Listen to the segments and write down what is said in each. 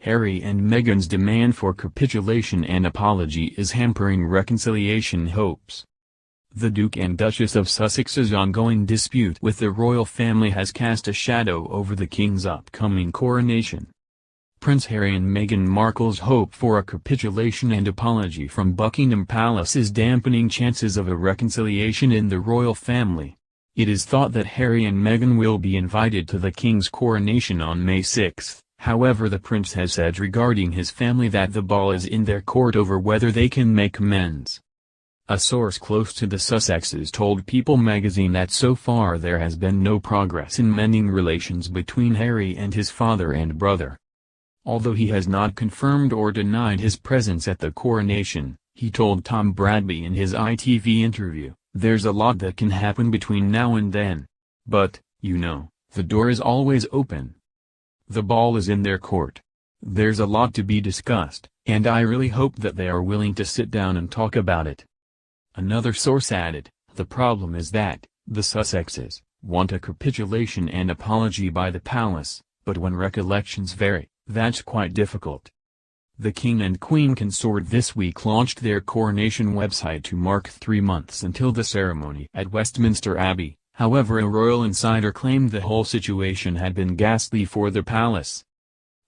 Harry and Meghan's demand for capitulation and apology is hampering reconciliation hopes. The Duke and Duchess of Sussex's ongoing dispute with the royal family has cast a shadow over the King's upcoming coronation. Prince Harry and Meghan Markle's hope for a capitulation and apology from Buckingham Palace is dampening chances of a reconciliation in the royal family. It is thought that Harry and Meghan will be invited to the King's coronation on May 6. However, the prince has said regarding his family that the ball is in their court over whether they can make amends. A source close to the Sussexes told People magazine that so far there has been no progress in mending relations between Harry and his father and brother. Although he has not confirmed or denied his presence at the coronation, he told Tom Bradby in his ITV interview, "There's a lot that can happen between now and then. But, you know, the door is always open. The ball is in their court. There's a lot to be discussed, and I really hope that they are willing to sit down and talk about it." Another source added, "The problem is that, the Sussexes, want a capitulation and apology by the palace, but when recollections vary, that's quite difficult." The King and Queen Consort this week launched their coronation website to mark 3 months until the ceremony at Westminster Abbey. However, a royal insider claimed the whole situation had been ghastly for the palace.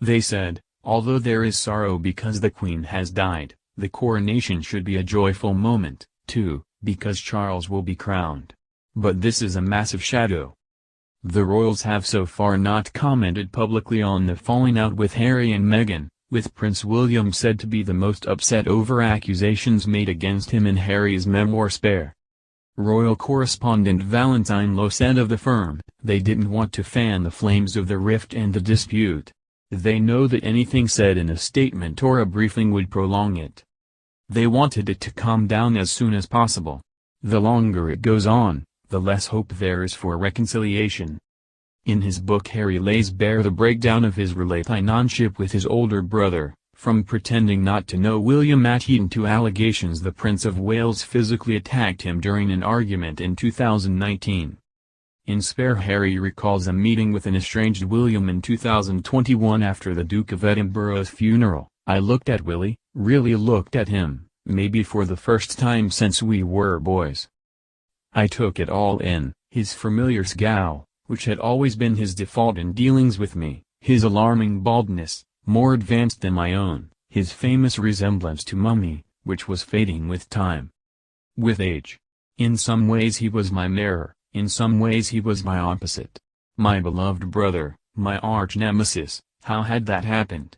They said, "Although there is sorrow because the Queen has died, the coronation should be a joyful moment, too, because Charles will be crowned. But this is a massive shadow." The royals have so far not commented publicly on the falling out with Harry and Meghan, with Prince William said to be the most upset over accusations made against him in Harry's memoir Spare. Royal correspondent Valentine Lowe said of the firm, "They didn't want to fan the flames of the rift and the dispute. They know that anything said in a statement or a briefing would prolong it. They wanted it to calm down as soon as possible. The longer it goes on, the less hope there is for reconciliation." In his book Harry lays bare the breakdown of his relationship with his older brother, from pretending not to know William at Eton to allegations the Prince of Wales physically attacked him during an argument in 2019. In Spare, Harry recalls a meeting with an estranged William in 2021 after the Duke of Edinburgh's funeral. "I looked at Willie, really looked at him, maybe for the first time since we were boys. I took it all in, his familiar scowl, which had always been his default in dealings with me, his alarming baldness, more advanced than my own, his famous resemblance to Mummy, which was fading with time. With age. In some ways he was my mirror, in some ways he was my opposite. My beloved brother, my arch nemesis, how had that happened?"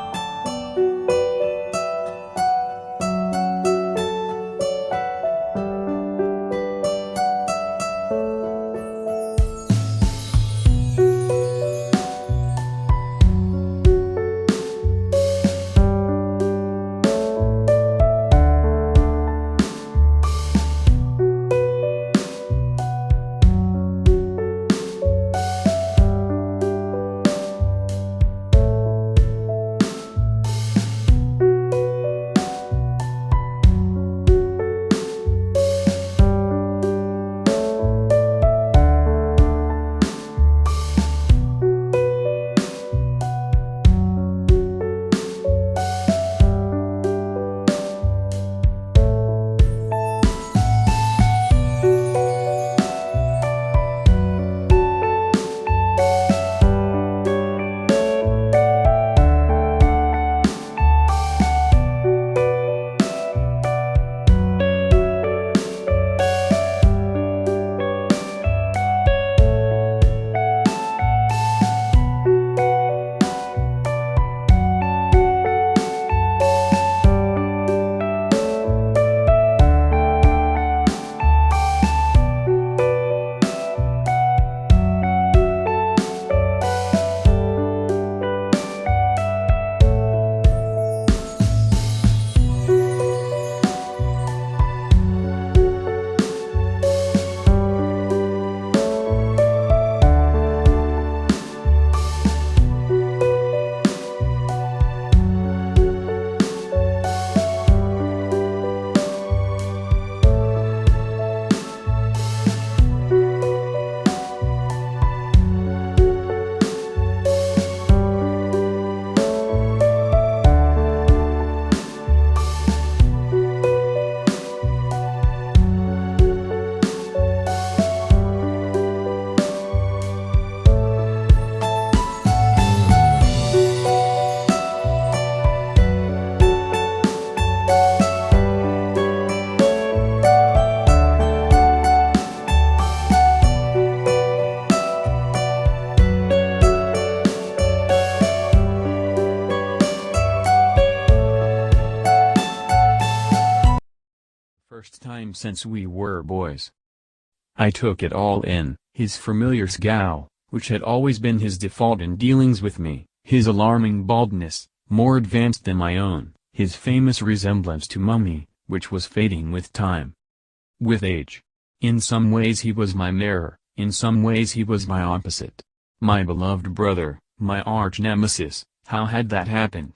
time since we were boys. I took it all in, his familiar scowl, which had always been his default in dealings with me, his alarming baldness, more advanced than my own, his famous resemblance to Mummy, which was fading with time. With age. In some ways he was my mirror, in some ways he was my opposite. My beloved brother, my arch nemesis. How had that happened?